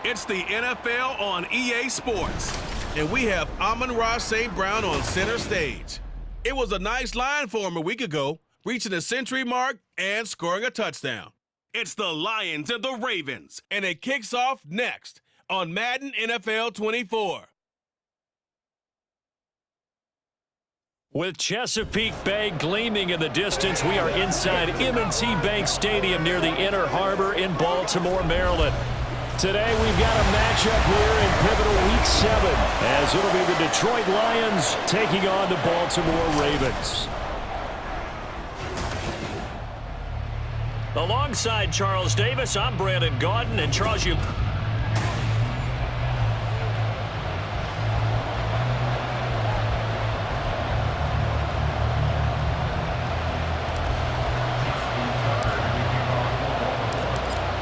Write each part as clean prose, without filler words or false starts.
It's the NFL on EA Sports, and we have Amon-Ra St. Brown on center stage. It was a nice line for him a week ago, reaching the century mark and scoring a touchdown. It's the Lions and the Ravens, and it kicks off next on Madden NFL 24. With Chesapeake Bay gleaming in the distance, we are inside M&T Bank Stadium near the Inner Harbor in Baltimore, Maryland. Today we've got a matchup here in pivotal Week 7, as it'll be the Detroit Lions taking on the Baltimore Ravens. Alongside Charles Davis, I'm Brandon Gaudin, and Charles, you...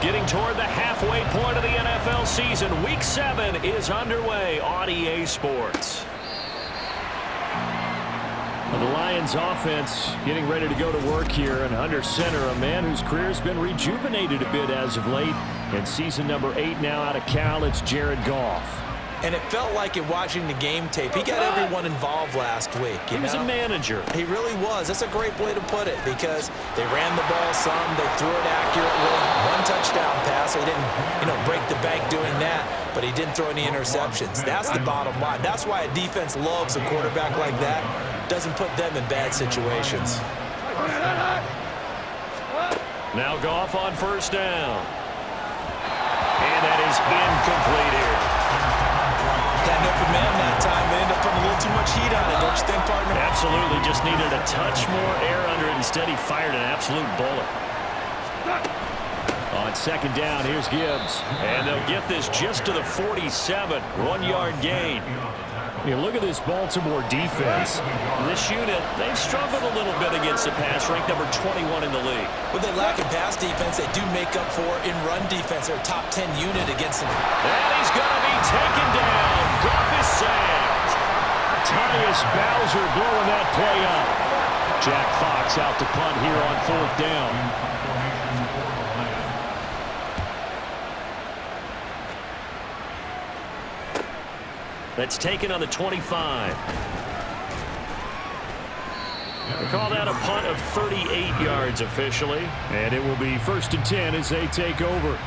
Getting toward the halfway point of the NFL season, Week 7 is underway on EA Sports. The Lions offense getting ready to go to work here, and under center, a man whose career has been rejuvenated a bit as of late. In season number 8 now out of Cal, it's Jared Goff. And it felt like in watching the game tape, he got everyone involved last week. He was a manager. He really was. That's a great way to put it, because they ran the ball some, they threw it accurately, one touchdown pass. He didn't, break the bank doing that, but he didn't throw any interceptions. That's the bottom line. That's why a defense loves a quarterback like that. Doesn't put them in bad situations. Now Goff on first down. And that is incomplete here. Got an open man that time. They end up putting a little too much heat on it, don't you think, partner? Absolutely. Just needed a touch more air under it. Instead, he fired an absolute bullet. On second down, here's Gibbs. And they'll get this just to the 47. 1-yard gain. You look at this Baltimore defense. This unit, they've struggled a little bit against the pass, ranked number 21 in the league. When they lack in pass defense, they do make up for in run defense. They're a top 10 unit against them. And he's going to be taken down. Goff is sacked. Tyus Bowser blowing that play up. Jack Fox out to punt here on fourth down. That's taken on the 25. They call that a punt of 38 yards officially. And it will be 1st and 10 as they take over.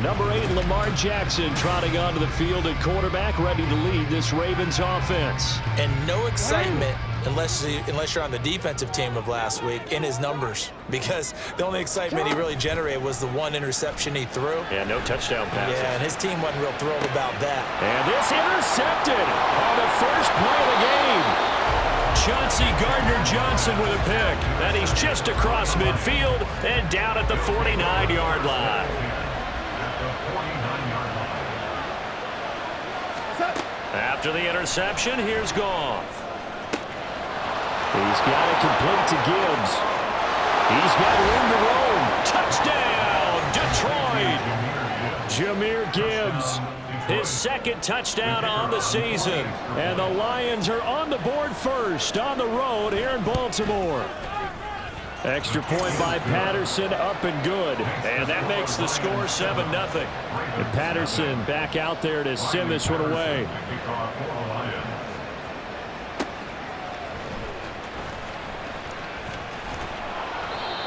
Number 8, Lamar Jackson, trotting onto the field at quarterback, ready to lead this Ravens offense. And no excitement unless you're on the defensive team of last week in his numbers, because the only excitement he really generated was the one interception he threw. Yeah, no touchdown passes. Yeah, and his team wasn't real thrilled about that. And this intercepted on the first play of the game. Chauncey Gardner-Johnson with a pick. And he's just across midfield and down at the 49-yard line. After the interception, here's Goff. He's got it complete to Gibbs. He's got room to roam. Touchdown, Detroit. Jahmyr Gibbs, his second touchdown on the season. And the Lions are on the board first on the road here in Baltimore. Extra point by Patterson, up and good. And that makes the score 7-0. And Patterson back out there to send this one away.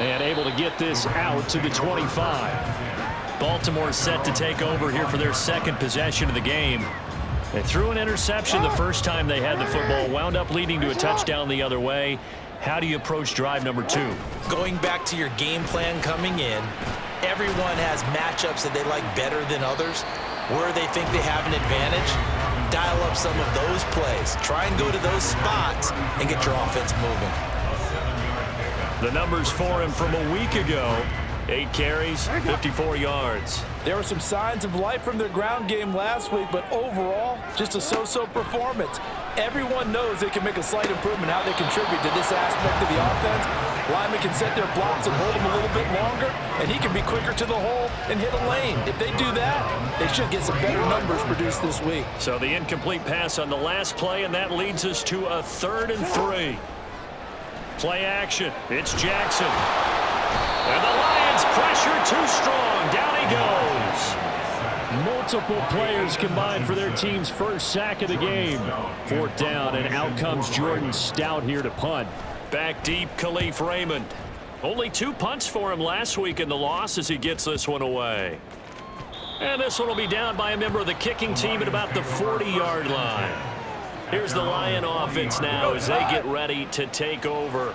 And able to get this out to the 25. Baltimore set to take over here for their second possession of the game. They threw an interception the first time they had the football, wound up leading to a touchdown the other way. How do you approach drive number 2? Going back to your game plan coming in, everyone has matchups that they like better than others. Where they think they have an advantage, dial up some of those plays. Try and go to those spots and get your offense moving. The numbers for him from a week ago. 8 carries, 54 yards. There were some signs of life from their ground game last week, but overall, just a so-so performance. Everyone knows they can make a slight improvement how they contribute to this aspect of the offense. Linemen can set their blocks and hold them a little bit longer, and he can be quicker to the hole and hit a lane. If they do that, they should get some better numbers produced this week. So the incomplete pass on the last play, and that leads us to a 3rd and 3. Play action. It's Jackson. And the Lions pressure too strong. Down he goes. Multiple players combined for their team's first sack of the game. 4th down, and out comes Jordan Stout here to punt. Back deep, Khalif Raymond. Only 2 punts for him last week in the loss as he gets this one away. And this one will be down by a member of the kicking team at about the 40-yard line. Here's the Lion offense now as they get ready to take over.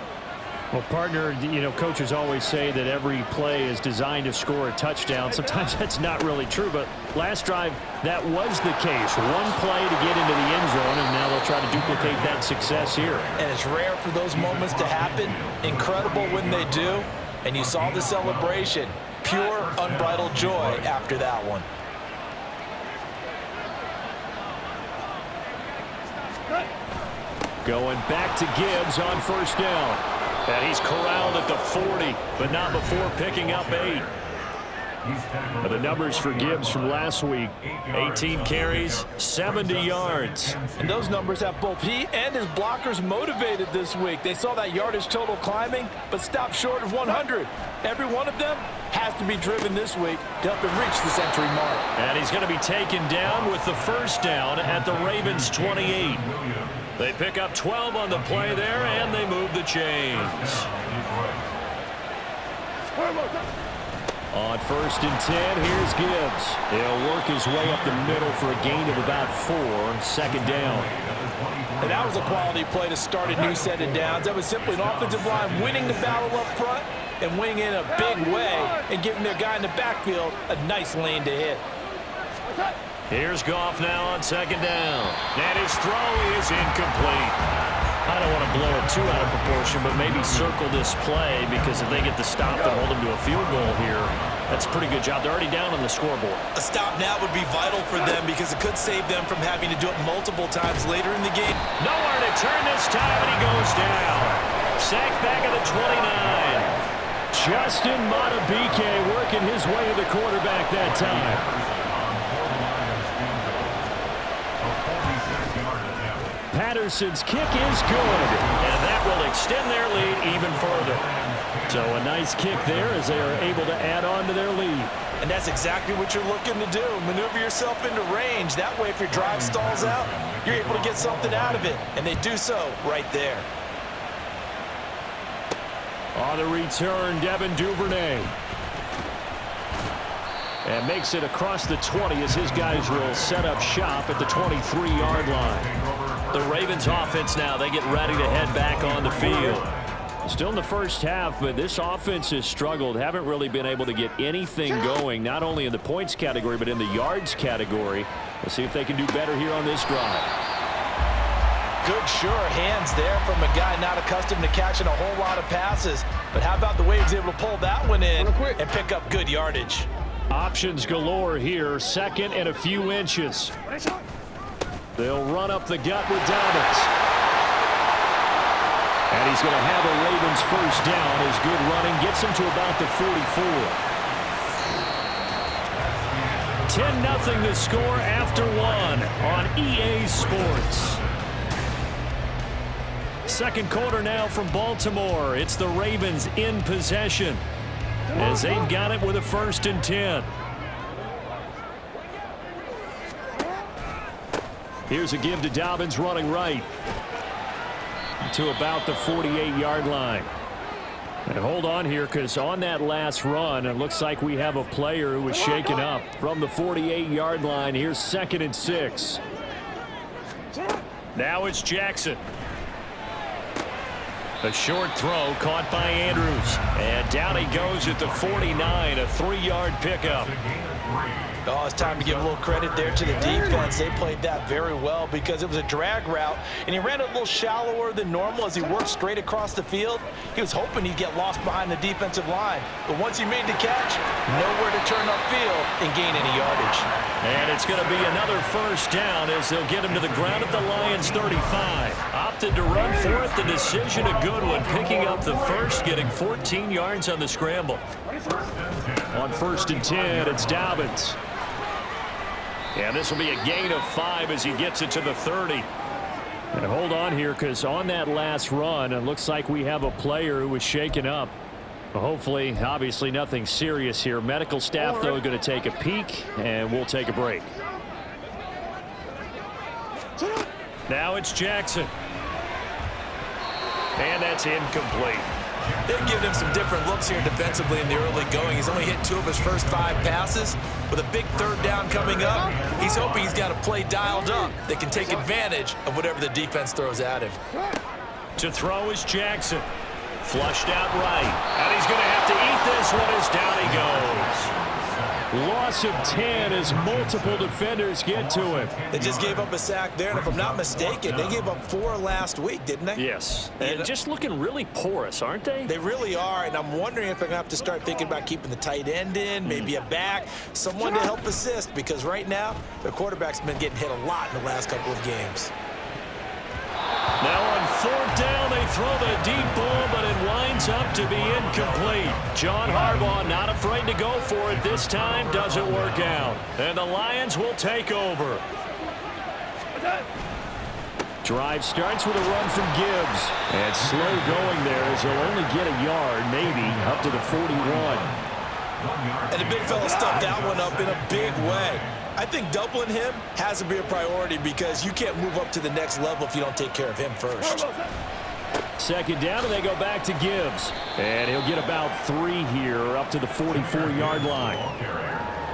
Well, partner, coaches always say that every play is designed to score a touchdown. Sometimes that's not really true, but last drive, that was the case. One play to get into the end zone, and now they'll try to duplicate that success here. And it's rare for those moments to happen. Incredible when they do. And you saw the celebration. Pure, unbridled joy after that one. Going back to Gibbs on 1st down. And he's corralled at the 40, but not before picking up 8. The numbers for Gibbs from last week. 18 carries, 70 yards. And those numbers have both he and his blockers motivated this week. They saw that yardage total climbing, but stopped short of 100. Every one of them has to be driven this week to help him reach the century mark. And he's going to be taken down with the 1st down at the Ravens' 28. They pick up 12 on the play there, and they move the chains. On 1st and 10, here's Gibbs. He'll work his way up the middle for a gain of about 4. 2nd down. And that was a quality play to start a new set of downs. That was simply an offensive line winning the battle up front and winning in a big way and giving their guy in the backfield a nice lane to hit. Here's Goff now on 2nd down. And his throw is incomplete. I don't want to blow it too out of proportion, but maybe circle this play, because if they get the stop and hold them to a field goal here, that's a pretty good job. They're already down on the scoreboard. A stop now would be vital for them because it could save them from having to do it multiple times later in the game. Nowhere to turn this time, and he goes down. Sacked back at the 29. Justin Madubuike working his way to the quarterback that time. Patterson's kick is good. And that will extend their lead even further. So a nice kick there as they are able to add on to their lead. And that's exactly what you're looking to do. Maneuver yourself into range. That way, if your drive stalls out, you're able to get something out of it. And they do so right there. On the return, Devin Duvernay. And makes it across the 20 as his guys will set up shop at the 23-yard line. The Ravens offense now, they get ready to head back on the field. Still in the first half, but this offense has struggled. Haven't really been able to get anything going, not only in the points category, but in the yards category. We'll see if they can do better here on this drive. Good, sure hands there from a guy not accustomed to catching a whole lot of passes. But how about the way he was able to pull that one in and pick up good yardage? Options galore here. 2nd and a few inches. They'll run up the gut with Dobbins. And he's going to have a Ravens first down as good running gets him to about the 44. 10-0 the score after 1 on EA Sports. 2nd quarter now from Baltimore. It's the Ravens in possession as they've got it with a 1st and 10. Here's a give to Dobbins running right to about the 48-yard line. And hold on here, because on that last run, it looks like we have a player who was shaken up from the 48-yard line. Here's 2nd and 6. Now it's Jackson. A short throw caught by Andrews. And down he goes at the 49, a 3-yard pickup. Oh, it's time to give a little credit there to the defense. They played that very well because it was a drag route, and he ran a little shallower than normal as he worked straight across the field. He was hoping he'd get lost behind the defensive line, but once he made the catch, nowhere to turn upfield and gain any yardage. And it's going to be another first down as they'll get him to the ground at the Lions' 35. Opted to run for it. The decision a good one, picking up the first, getting 14 yards on the scramble. On 1st and 10, it's Dobbins. And this will be a gain of 5 as he gets it to the 30. And hold on here, because on that last run, it looks like we have a player who was shaken up. Hopefully, obviously nothing serious here. Medical staff, though, going to take a peek, and we'll take a break. Now it's Jackson. And that's incomplete. They've given him some different looks here defensively in the early going. He's only hit 2 of his first 5 passes. With a big third down coming up, he's hoping he's got a play dialed up that can take advantage of whatever the defense throws at him. To throw is Jackson. Flushed out right. And he's going to have to eat this one as down he goes. Loss of 10 as multiple defenders get to him. They just gave up a sack there, and if I'm not mistaken, they gave up 4 last week, didn't they? Yes. And just looking really porous, aren't they? They really are, and I'm wondering if they're going to have to start thinking about keeping the tight end in, maybe a back, someone to help assist, because right now, their quarterback's been getting hit a lot in the last couple of games. Now on 4th down, they throw the deep ball, but it winds up to be incomplete. John Harbaugh not afraid to go for it this time. Doesn't work out. And the Lions will take over. Drive starts with a run from Gibbs. And slow going there as he'll only get a yard, maybe, up to the 41. And the big fella stuffed that one up in a big way. I think doubling him has to be a priority because you can't move up to the next level if you don't take care of him first. 2nd down, and they go back to Gibbs. And he'll get about 3 here up to the 44-yard line.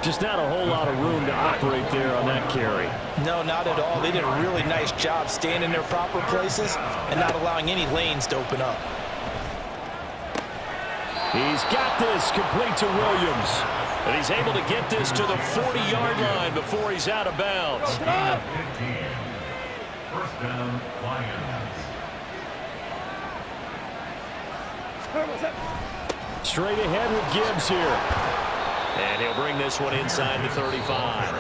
Just not a whole lot of room to operate there on that carry. No, not at all. They did a really nice job staying in their proper places and not allowing any lanes to open up. He's got this complete to Williams. And he's able to get this to the 40-yard line before he's out of bounds. 15. 1st down, Lions. Straight ahead with Gibbs here. And he'll bring this one inside the 35.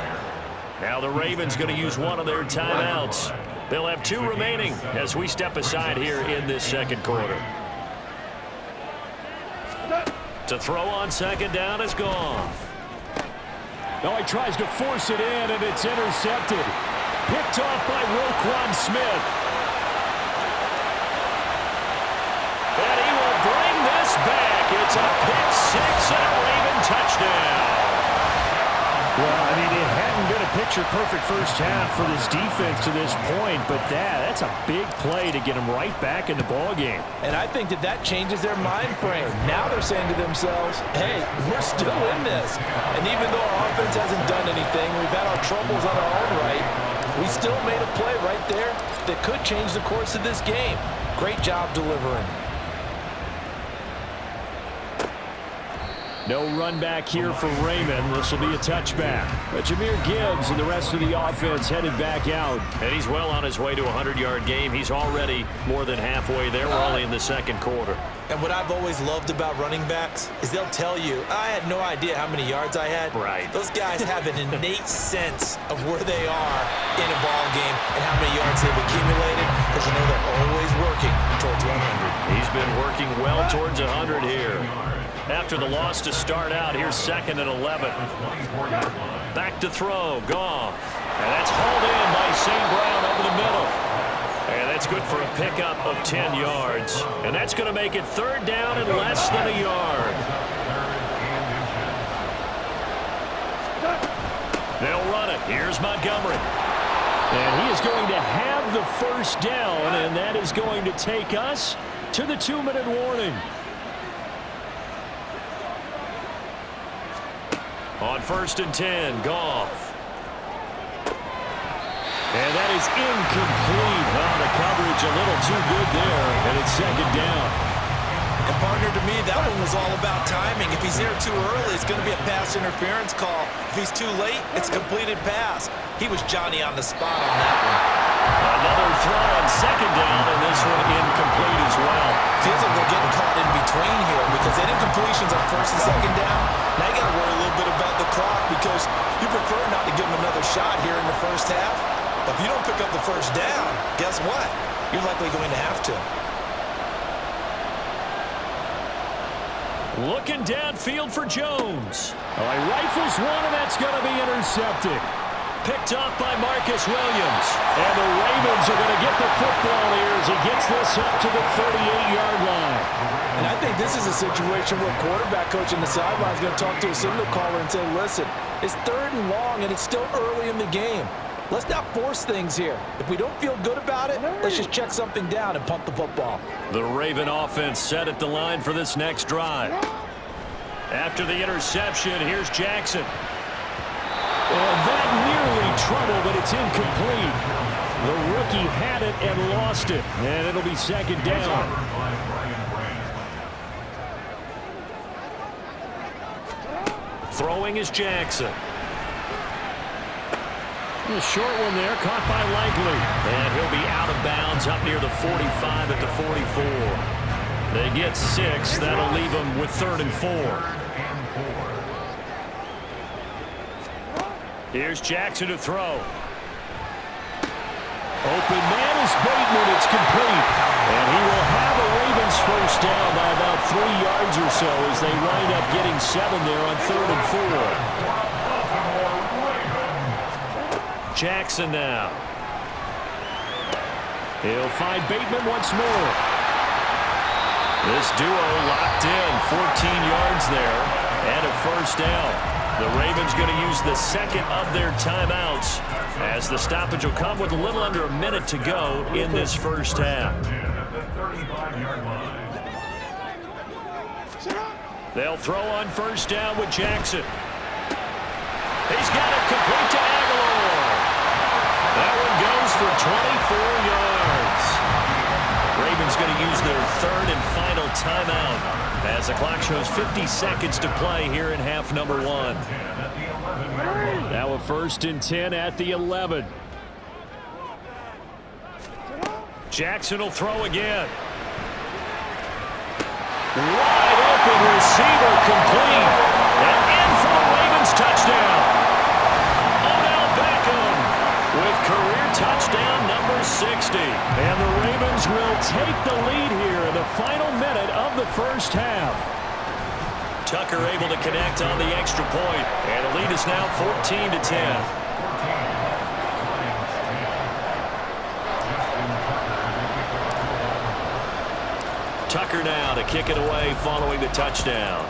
Now the Ravens going to use one of their timeouts. They'll have 2 remaining as we step aside here in this 2nd quarter. To throw on 2nd down is gone. Oh, he tries to force it in, and it's intercepted. Picked off by Roquan Smith. And he will bring this back. It's a pick 6 and a Raven touchdown. Well, I mean, it hadn't been a picture-perfect first half for this defense to this point, but that's a big play to get them right back in the ballgame. And I think that changes their mind frame. Now they're saying to themselves, hey, we're still in this. And even though our offense hasn't done anything, we've had our troubles on our own right, we still made a play right there that could change the course of this game. Great job delivering. No run back here for Raymond. This will be a touchback. But Jahmyr Gibbs and the rest of the offense headed back out. And he's well on his way to a 100-yard game. He's already more than halfway there. We're only in the 2nd quarter. And what I've always loved about running backs is they'll tell you, I had no idea how many yards I had. Right. Those guys have an innate sense of where they are in a ball game and how many yards they've accumulated because you know they're always working towards 100. He's been working well towards 100 here. After the loss to start out, here's 2nd and 11. Back to throw, Goff. And that's hauled in by St. Brown over the middle. And that's good for a pickup of 10 yards. And that's going to make it 3rd down and less than a yard. They'll run it. Here's Montgomery. And he is going to have the 1st down, and that is going to take us to the 2-minute warning. On 1st and 10, Goff. And that is incomplete. Oh, the coverage a little too good there, and it's 2nd down. And partner, to me, that one was all about timing. If he's there too early, it's going to be a pass interference call. If he's too late, it's a completed pass. He was Johnny on the spot on that one. Another throw on 2nd down, and this one incomplete as well. Feels like we're getting caught in between here because that incompletion's on 1st and 2nd down. Now you got to worry a little bit about the clock because you prefer not to give him another shot here in the 1st half. But if you don't pick up the 1st down, guess what? You're likely going to have to. Looking downfield for Jones. Oh, he rifles one, and that's going to be intercepted. Picked off by Marcus Williams. And the Ravens are going to get the football here as he gets this up to the 38-yard line. And I think this is a situation where quarterback coach on the sideline is going to talk to a signal caller and say, listen, it's 3rd and long, and it's still early in the game. Let's not force things here. If we don't feel good about it, let's just check something down and punt the football. The Raven offense set at the line for this next drive. After the interception, here's Jackson. And that nearly trouble, but it's incomplete. The rookie had it and lost it, and it'll be 2nd down. Throwing is Jackson. A short one there, caught by Likely. And he'll be out of bounds up near the 45 at the 44. They get 6. That'll leave them with 3rd and 4. Here's Jackson to throw. Open man is Bateman. It's complete. And he will have a Ravens first down by about 3 yards or so as they wind up getting 7 there on 3rd and 4. Jackson now. He'll find Bateman once more. This duo locked in, 14 yards there, and a first down. The Ravens going to use the 2nd of their timeouts as the stoppage will come with a little under a minute to go in this first half. They'll throw on first down with Jackson. He's got it complete to Aguilar. That one goes for 24 yards. Ravens going to use their 3rd and final timeout as the clock shows 50 seconds to play here in half number 1. Now a 1st and 10 at the 11. Jackson will throw again. Wide open receiver complete. And in for the Ravens touchdown. Odell Beckham with career touchdown number 60. And the Ravens will take the lead here in the final minute of the first half. Tucker able to connect on the extra point, and the lead is now 14-10. Tucker now to kick it away following the touchdown.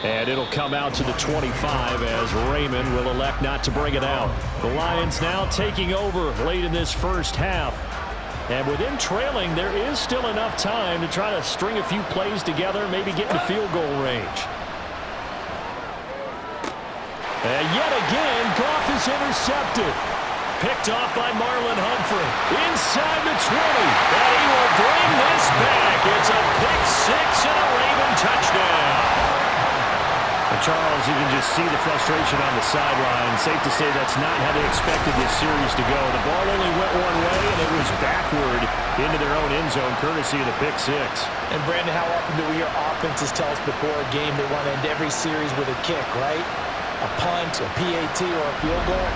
And it'll come out to the 25 as Raymond will elect not to bring it out. The Lions now taking over late in this first half. And with them trailing, there is still enough time to try to string a few plays together, maybe get into field goal range. And yet again, Goff is intercepted. Picked off by Marlon Humphrey. Inside the 20. And he will bring this back. It's a pick 6 and a Raven touchdown. Charles, you can just see the frustration on the sideline. Safe to say that's not how they expected this series to go. The ball only went one way, and it was backward into their own end zone, courtesy of the pick 6. And, Brandon, how often do we hear offenses tell us before a game they want to end every series with a kick, right? A punt, a PAT, or a field goal.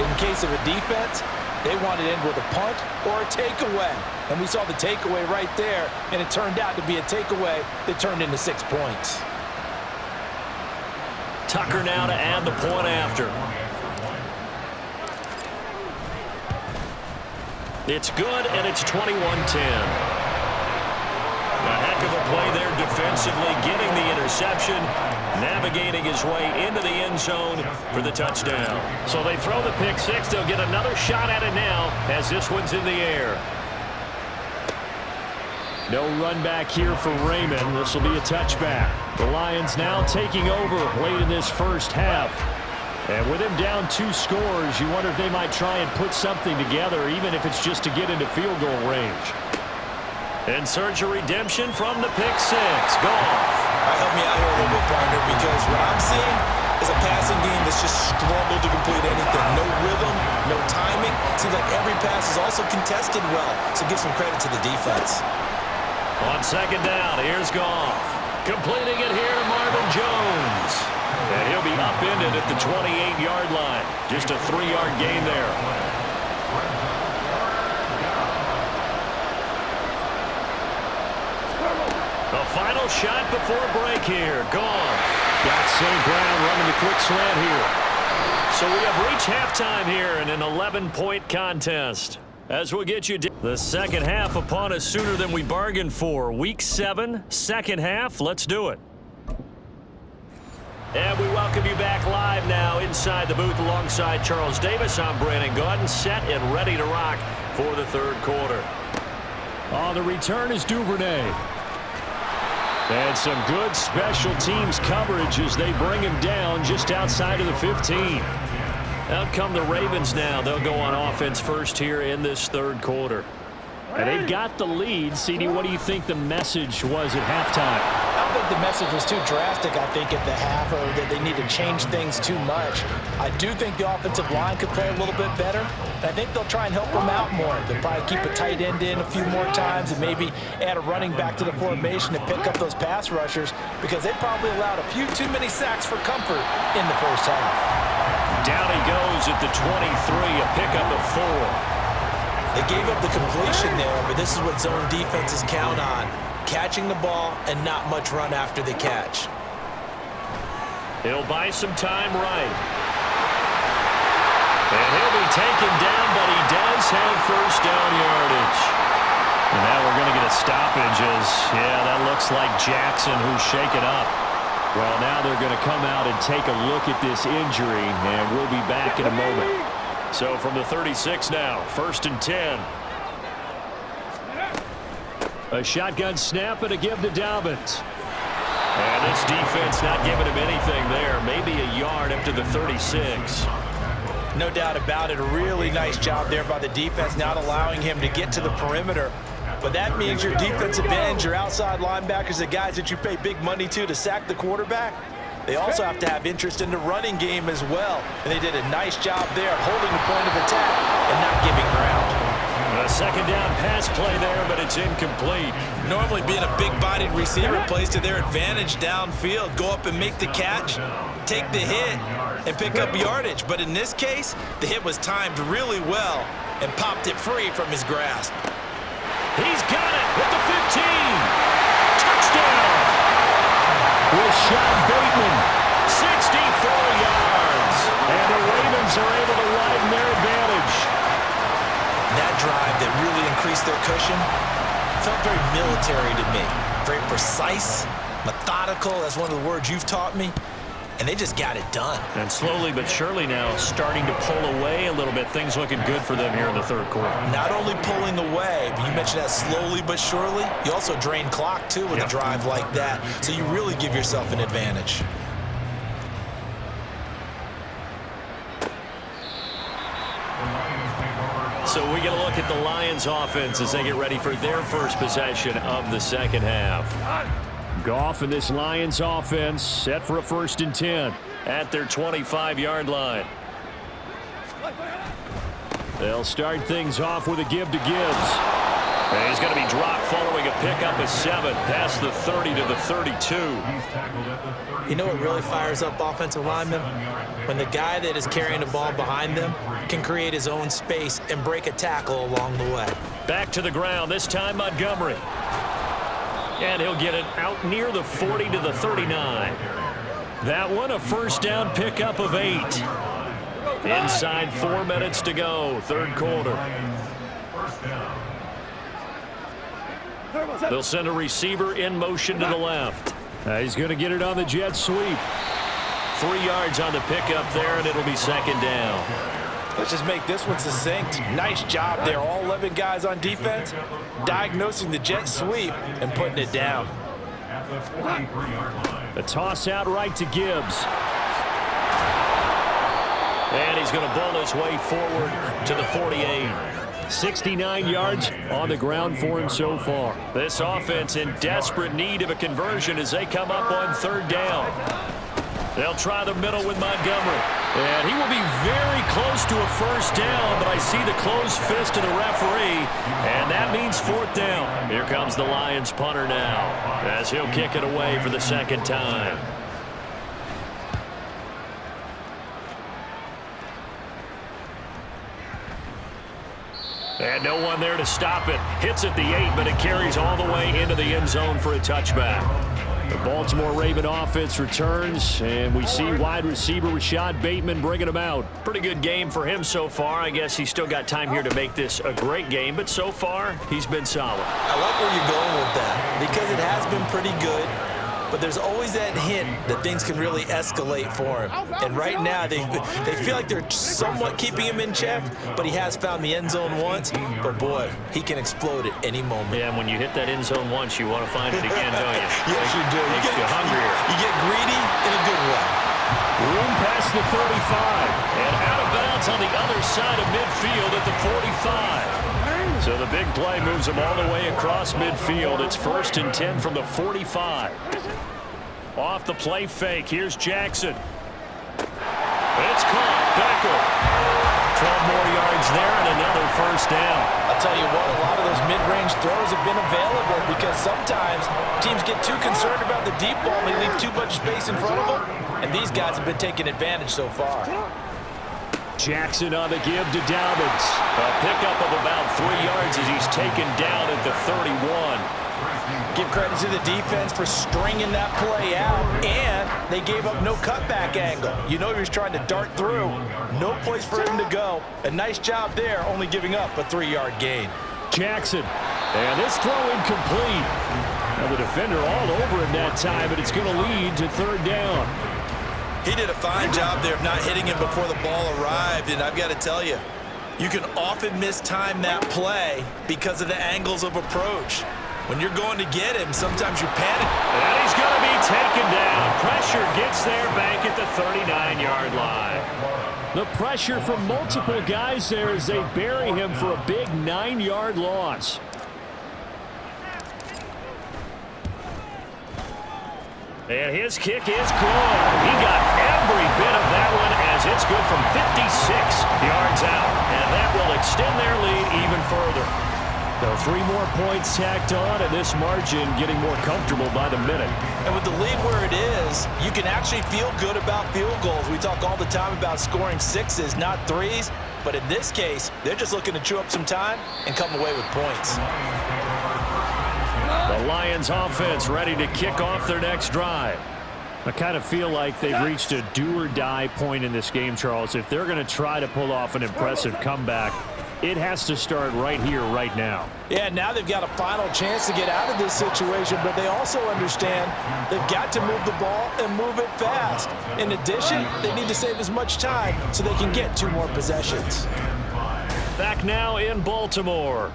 In case of a defense, they want it in with a punt or a takeaway. And we saw the takeaway right there, and it turned out to be a takeaway that turned into 6 points. Tucker now to add the point after. It's good, and it's 21-10. A heck of a play there defensively, getting the interception, navigating his way into the end zone for the touchdown. So they throw the pick 6. They'll get another shot at it now as this one's in the air. No run back here for Raymond. This will be a touchback. The Lions now taking over late in this first half. And with him down 2 scores, you wonder if they might try and put something together, even if it's just to get into field goal range. And search a redemption from the pick 6. Goff. Help me out here a little bit, partner, because what I'm seeing is a passing game that's just struggled to complete anything. No rhythm, no timing. Seems like every pass is also contested well, so give some credit to the defense. On second down, here's Goff. Completing it here to Marvin Jones. And he'll be upended at the 28-yard line. Just a 3-yard gain there. A final shot before break here. Goff. Got St. Brown running the quick slant here. So we have reached halftime here in an 11-point contest. As we'll get you the second half upon us sooner than we bargained for. Week 7, second half. Let's do it. And we welcome you back live now inside the booth alongside Charles Davis. I'm Brandon Gaudin, set and ready to rock for the third quarter. On the return is Duvernay. And some good special teams coverage as they bring him down just outside of the 15. Out come the Ravens now. They'll go on offense first here in this third quarter. And they've got the lead. CD, what do you think the message was at halftime? I don't think the message was too drastic, I think, at the half, or that they need to change things too much. I do think the offensive line could play a little bit better. And I think they'll try and help them out more. They'll probably keep a tight end in a few more times and maybe add a running back to the formation to pick up those pass rushers, because they probably allowed a few too many sacks for comfort in the first half. Down he goes at the 23, a pickup of 4. They gave up the completion there, but this is what zone defenses count on. Catching the ball and not much run after the catch. He'll buy some time right. And he'll be taken down, but he does have first down yardage. And now we're going to get a stoppage as, that looks like Jackson who's shaken up. Well, now they're going to come out and take a look at this injury, and we'll be back in a moment. So from the 36 now, 1st and 10. A shotgun snap and a give to Dobbins. And this defense not giving him anything there. Maybe a yard up to the 36. No doubt about it. A really nice job there by the defense, not allowing him to get to the perimeter. But that means your defensive ends, your outside linebackers, the guys that you pay big money to sack the quarterback, they also have to have interest in the running game as well. And they did a nice job there of holding the point of attack and not giving ground. A second down pass play there, but it's incomplete. Normally being a big-bodied receiver plays to their advantage downfield. Go up and make the catch, take the hit, and pick up yardage. But in this case, the hit was timed really well and popped it free from his grasp. He's got it with the 15. Touchdown. Rashad Bateman. 64 yards. And the Ravens are able to widen their advantage. That drive that really increased their cushion felt very military to me. Very precise, methodical. That's one of the words you've taught me. And they just got it done. And slowly but surely now starting to pull away a little bit. Things looking good for them here in the third quarter. Not only pulling away, but you mentioned that slowly but surely. You also drain clock, too, with a drive like that. So you really give yourself an advantage. So we get a look at the Lions offense as they get ready for their first possession of the second half. Goff and this Lions offense set for a 1st and 10. At their 25-yard line. They'll start things off with a give to Gibbs. And he's going to be dropped following a pickup of 7 past the 30 to the 32. You know what really fires up offensive linemen? When the guy that is carrying the ball behind them can create his own space and break a tackle along the way. Back to the ground, this time Montgomery. And he'll get it out near the 40 to the 39. That one, a first down pickup of 8. Inside 4 minutes to go, third quarter. They'll send a receiver in motion to the left. He's going to get it on the jet sweep. 3 yards on the pickup there, and it'll be second down. Let's just make this one succinct. Nice job there. All 11 guys on defense diagnosing the jet sweep and putting it down. A toss out right to Gibbs. And he's going to bull his way forward to the 48. 69 yards on the ground for him so far. This offense in desperate need of a conversion as they come up on third down. They'll try the middle with Montgomery. And he will be very close to a first down, but I see the closed fist of the referee, and that means 4th down. Here comes the Lions punter now as he'll kick it away for the second time. And no one there to stop it. Hits at the 8, but it carries all the way into the end zone for a touchback. The Baltimore Raven offense returns, and we see wide receiver Rashad Bateman bringing him out. Pretty good game for him so far. I guess he's still got time here to make this a great game, but so far, he's been solid. I like where you're going with that because it has been pretty good, but there's always that hint that things can really escalate for him. And right now, they feel like they're somewhat keeping him in check, but he has found the end zone once. But, boy, he can explode at any moment. Yeah, and when you hit that end zone once, you want to find it again, don't you? Yes, you do. Makes you hungrier. You get greedy in a good way. Room past the 35, and out of bounds on the other side of midfield at the 45. So the big play moves him all the way across midfield. It's 1st and 10 from the 45. Off the play fake, here's Jackson. It's caught. Becker. 12 more yards there and another 1st down. I'll tell you what, a lot of those mid-range throws have been available because sometimes teams get too concerned about the deep ball and they leave too much space in front of them, and these guys have been taking advantage so far. Jackson on the give to Dobbins. A pickup of about 3 yards as he's taken down at the 31. Give credit to the defense for stringing that play out, and they gave up no cutback angle. You know he was trying to dart through. No place for him to go. A nice job there, only giving up a 3-yard gain. Jackson, and this throw incomplete. Now the defender all over him that time, but it's going to lead to 3rd down. He did a fine job there of not hitting him before the ball arrived, and I've got to tell you, you can often mistime that play because of the angles of approach. When you're going to get him, sometimes you panic. And he's going to be taken down. Pressure gets there back at the 39-yard line. The pressure from multiple guys there as they bury him for a big 9-yard loss. And his kick is good. He got every bit of that one as it's good from 56 yards out. And that will extend their lead even further. So 3 more points tacked on, and this margin getting more comfortable by the minute. And with the lead where it is, you can actually feel good about field goals. We talk all the time about scoring 6s, not 3s. But in this case, they're just looking to chew up some time and come away with points. The Lions offense ready to kick off their next drive. I kind of feel like they've reached a do-or-die point in this game, Charles. If they're going to try to pull off an impressive comeback, it has to start right here, right now. Yeah, now they've got a final chance to get out of this situation, but they also understand they've got to move the ball and move it fast. In addition, they need to save as much time so they can get 2 more possessions. Back now in Baltimore.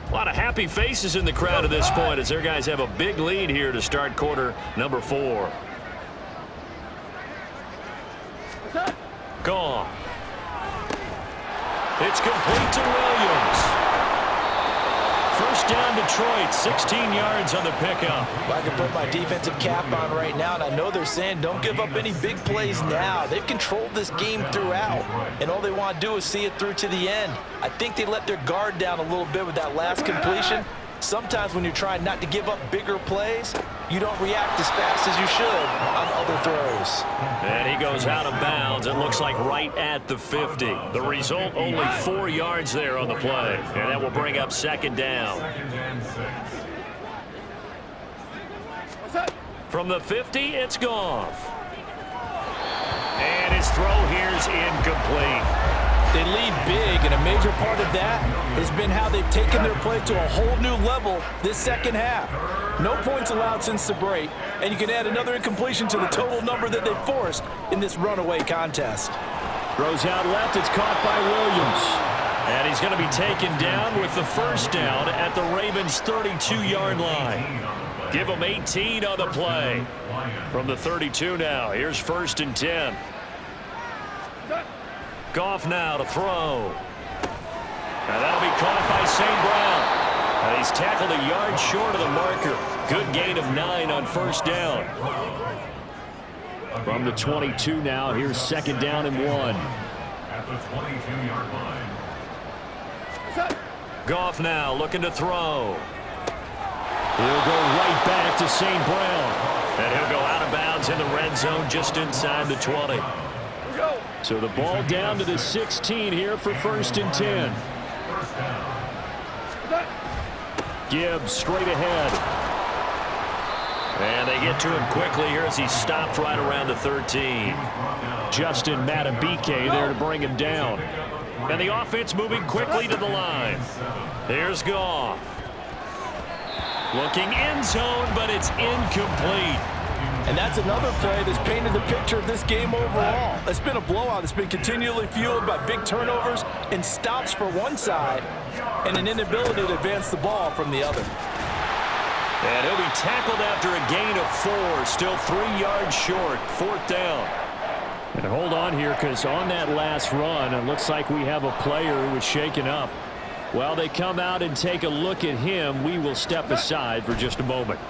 A lot of happy faces in the crowd at this point as their guys have a big lead here to start quarter number 4. Gone. It's complete to Williams. 1st down Detroit, 16 yards on the pickup. Well, I can put my defensive cap on right now, and I know they're saying don't give up any big plays now. They've controlled this game throughout, and all they want to do is see it through to the end. I think they let their guard down a little bit with that last completion. Sometimes when you're trying not to give up bigger plays, you don't react as fast as you should on other throws. And he goes out of bounds. It looks like right at the 50. The result, only 4 yards there on the play. And that will bring up 2nd down. From the 50, it's Goff. And his throw here's incomplete. They lead big, and a major part of that has been how they've taken their play to a whole new level this second half. No points allowed since the break, and you can add another incompletion to the total number that they forced in this runaway contest. Throws out left, it's caught by Williams. And he's going to be taken down with the 1st down at the Ravens' 32-yard line. Give them 18 on the play. From the 32 now, here's 1st and 10. Goff now to throw. And that'll be caught by St. Brown. And he's tackled a yard short of the marker. Good gain of 9 on 1st down. From the 22 now, here's 2nd down and 1. At the 22-yard line. Goff now looking to throw. He'll go right back to St. Brown. And he'll go out of bounds in the red zone just inside the 20. So the ball down to the 16 here for 1st and 10. Gibbs straight ahead. And they get to him quickly here as he stopped right around the 13. Justin Matabike there to bring him down. And the offense moving quickly to the line. Here's Goff. Looking end zone, but it's incomplete. And that's another play that's painted the picture of this game overall. It's been a blowout. It's been continually fueled by big turnovers and stops for one side and an inability to advance the ball from the other. And he'll be tackled after a gain of 4. Still 3 yards short. 4th down. And hold on here, because on that last run, it looks like we have a player who was shaken up. While they come out and take a look at him, we will step aside for just a moment.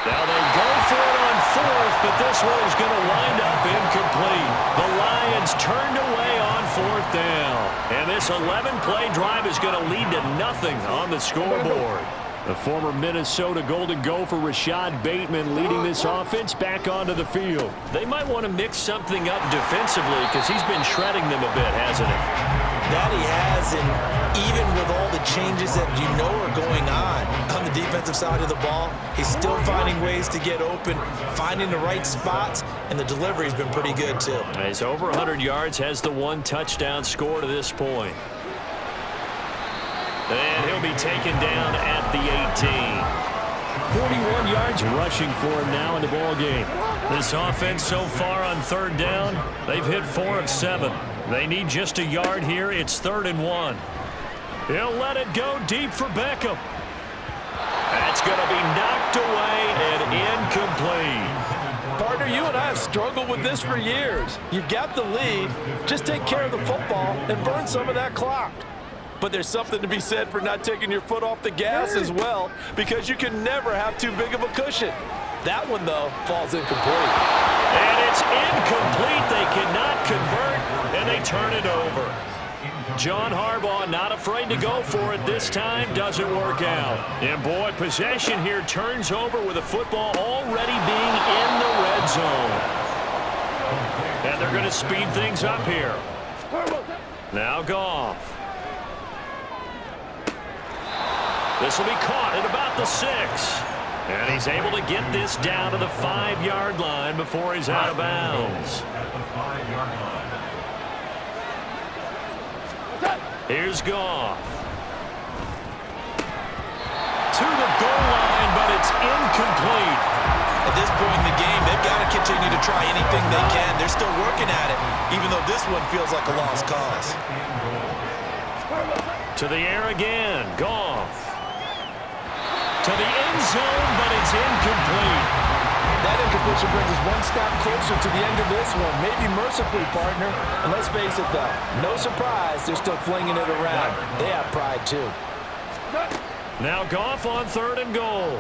Now they go for it on 4th, but this one is going to wind up incomplete. The Lions turned away on 4th down. And this 11-play drive is going to lead to nothing on the scoreboard. The former Minnesota Golden Gopher Rashad Bateman leading this offense back onto the field. They might want to mix something up defensively because he's been shredding them a bit, hasn't he? That he has, and even with all the changes that you know are going on the defensive side of the ball, he's still finding ways to get open, finding the right spots, and the delivery's been pretty good too. He's over 100 yards, has the 1 touchdown score to this point. And he'll be taken down at the 18. 41 yards rushing for him now in the ball game. This offense so far on 3rd down, they've hit 4 of 7. They need just a yard here. It's 3rd and 1. He'll let it go deep for Beckham. That's going to be knocked away and incomplete. Partner, you and I have struggled with this for years. You've got the lead. Just take care of the football and burn some of that clock. But there's something to be said for not taking your foot off the gas as well, because you can never have too big of a cushion. That one, though, falls incomplete. And it's incomplete. They cannot convert, and they turn it over. John Harbaugh not afraid to go for it this time. Doesn't work out. And, boy, possession here turns over with the football already being in the red zone. And they're going to speed things up here. Now Goff. This will be caught at about the 6. And he's able to get this down to the 5-yard line before he's out of bounds. Here's Goff. To the goal line, but it's incomplete. At this point in the game, they've got to continue to try anything they can. They're still working at it, even though this one feels like a lost cause. To the air again, Goff. To the end zone, but it's incomplete. That incompletion brings us one step closer to the end of this one. Maybe mercifully, partner. And let's face it, though, no surprise, they're still flinging it around. They have pride, too. Now Goff on 3rd and goal.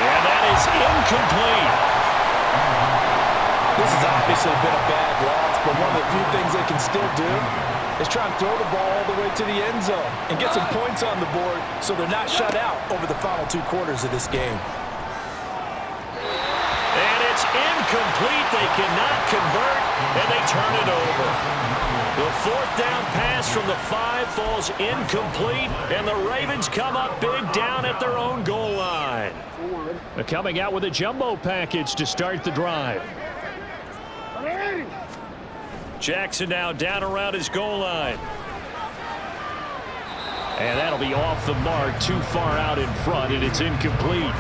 And that is incomplete. This has obviously been a bad loss, but one of the few things they can still do is try and throw the ball all the way to the end zone and get some points on the board so they're not shut out over the final 2 quarters of this game. And it's incomplete. They cannot convert, and they turn it over. The 4th down pass from the 5 falls incomplete, and the Ravens come up big down at their own goal line. They're coming out with a jumbo package to start the drive. Jackson now down around his goal line. And that'll be off the mark, too far out in front, and it's incomplete.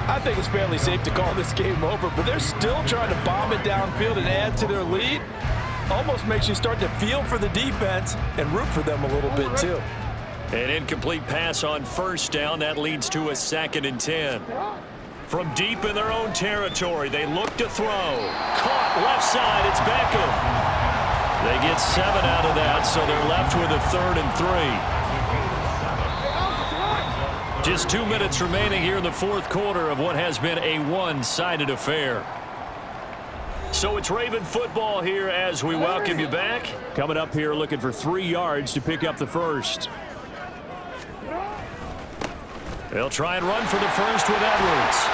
I think it's fairly safe to call this game over, but they're still trying to bomb it downfield and add to their lead. Almost makes you start to feel for the defense and root for them a little bit, too. An incomplete pass on 1st down. That leads to a 2nd and 10. From deep in their own territory, they look to throw. Caught left side, it's Beckham. They get 7 out of that, so they're left with a 3rd and 3. Just 2 minutes remaining here in the 4th quarter of what has been a one-sided affair. So it's Raven football here as we welcome you back. Coming up here looking for 3 yards to pick up the first. They'll try and run for the first with Edwards.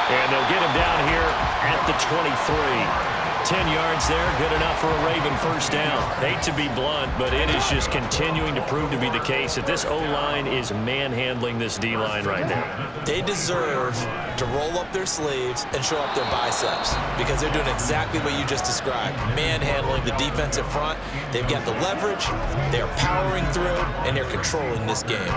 And they'll get him down here at the 23. 10 yards there, good enough for a Raven first down. Hate to be blunt, but it is just continuing to prove to be the case that this O-line is manhandling this D-line right now. They deserve to roll up their sleeves and show up their biceps because they're doing exactly what you just described, manhandling the defensive front. They've got the leverage, they're powering through, and they're controlling this game.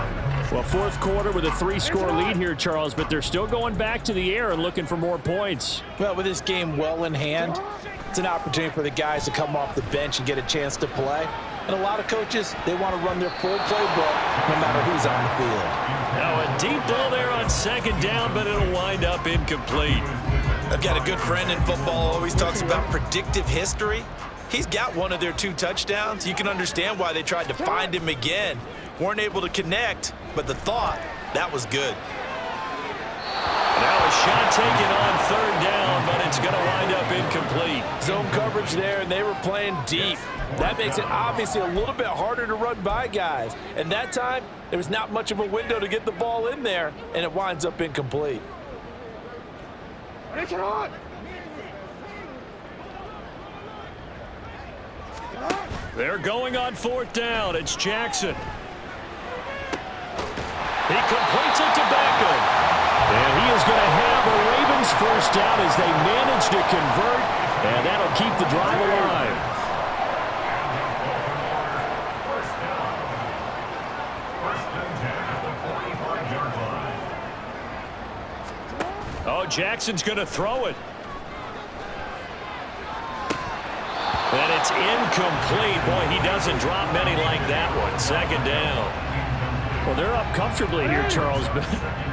Well, fourth quarter with a 3-score lead here, Charles, but they're still going back to the air and looking for more points. Well, with this game well in hand, it's an opportunity for the guys to come off the bench and get a chance to play. And a lot of coaches, they want to run their full playbook no matter who's on the field. Now a deep ball there on second down, but it'll wind up incomplete. I've got a good friend in football, always talks about predictive history. He's got one of their 2 touchdowns. You can understand why they tried to find him again. Weren't able to connect, but the thought, that was good. Now a shot taken on third down, but it's going to wind up incomplete. Zone coverage there, and they were playing deep. That makes it obviously a little bit harder to run by guys. And that time, there was not much of a window to get the ball in there, and it winds up incomplete. They're going on fourth down. It's Jackson. He completes it to Beckham. And he is going to have a Ravens first down as they manage to convert, and that'll keep the drive alive. Oh, Jackson's going to throw it. And it's incomplete. Boy, he doesn't drop many like that one. Second down. Well, they're up comfortably here, Charles, but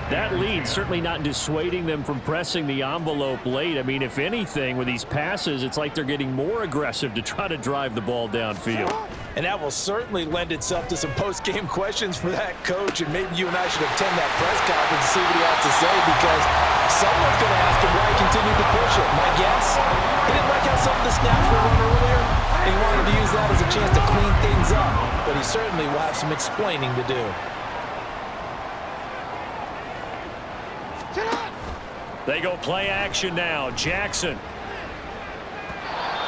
that lead certainly not dissuading them from pressing the envelope late. I mean, if anything, with these passes, it's like they're getting more aggressive to try to drive the ball downfield. And that will certainly lend itself to some post-game questions for that coach, and maybe you and I should attend that press conference and see what he has to say, because someone's going to ask him why he continued to push it. My guess, he didn't like how some of the snaps were run earlier, and he wanted to use that as a chance to clean things up, but he certainly will have some explaining to do. They go play action now. Jackson.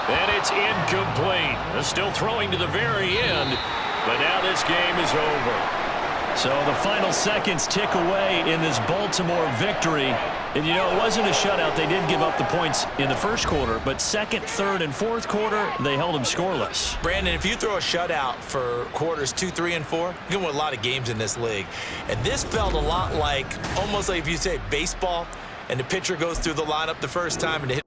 And it's incomplete. They're still throwing to the very end, but now this game is over. So the final seconds tick away in this Baltimore victory. And, you know, it wasn't a shutout. They did give up the points in the first quarter, but second, third, and fourth quarter, they held them scoreless. Brandon, if you throw a shutout for quarters 2, 3, and 4, you can win a lot of games in this league. And this felt a lot like, almost like if you say baseball, and the pitcher goes through the lineup the first time and hit